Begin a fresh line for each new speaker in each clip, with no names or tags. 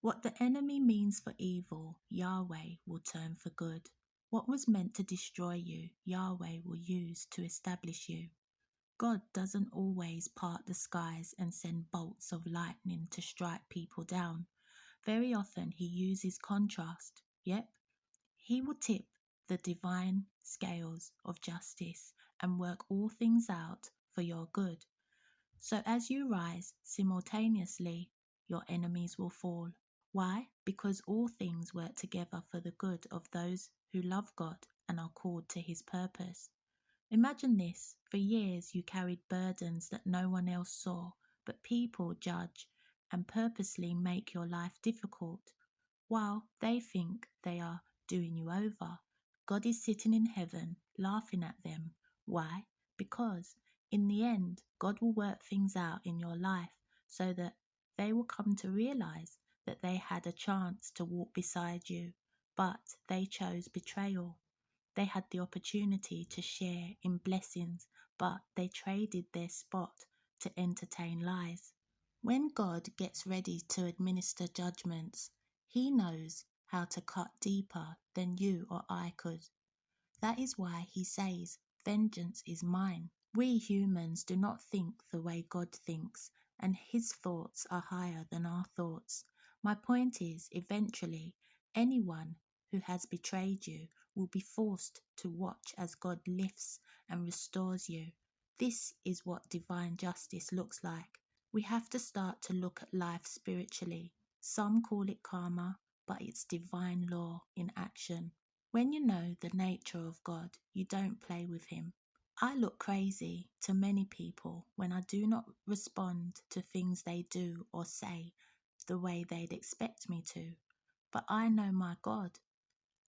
What the enemy means for evil, Yahweh will turn for good. What was meant to destroy you, Yahweh will use to establish you. God doesn't always part the skies and send bolts of lightning to strike people down. Very often he uses contrast. Yep, he will tip the divine scales of justice and work all things out for your good. So as you rise simultaneously, your enemies will fall. Why? Because all things work together for the good of those who love God and are called to his purpose. Imagine this. For years you carried burdens that no one else saw, but people judge and purposely make your life difficult. While they think they are doing you over, God is sitting in heaven laughing at them. Why? Because in the end, God will work things out in your life so that they will come to realize that they had a chance to walk beside you, but they chose betrayal. They had the opportunity to share in blessings, but they traded their spot to entertain lies. When God gets ready to administer judgments, he knows how to cut deeper than you or I could. That is why he says, "Vengeance is mine." We humans do not think the way God thinks, and his thoughts are higher than our thoughts. My point is, eventually, anyone who has betrayed you will be forced to watch as God lifts and restores you. This is what divine justice looks like. We have to start to look at life spiritually. Some call it karma, but it's divine law in action. When you know the nature of God, you don't play with him. I look crazy to many people when I do not respond to things they do or say the way they'd expect me to. But I know my God,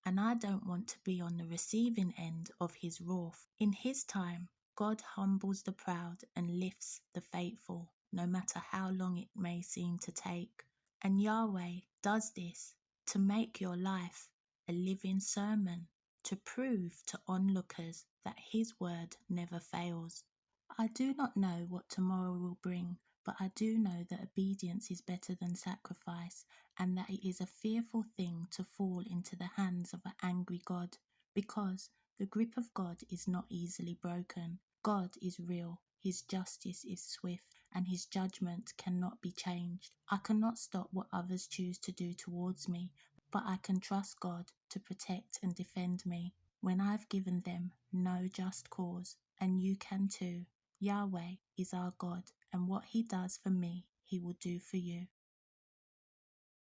and I don't want to be on the receiving end of his wrath. In his time, God humbles the proud and lifts the faithful, no matter how long it may seem to take. And Yahweh does this to make your life a living sermon, to prove to onlookers that his word never fails. I do not know what tomorrow will bring, but I do know that obedience is better than sacrifice, and that it is a fearful thing to fall into the hands of an angry God, because the grip of God is not easily broken. God is real, his justice is swift, and his judgment cannot be changed. I cannot stop what others choose to do towards me, but I can trust God to protect and defend me when I've given them no just cause, and you can too. Yahweh is our God, and what he does for me, he will do for you.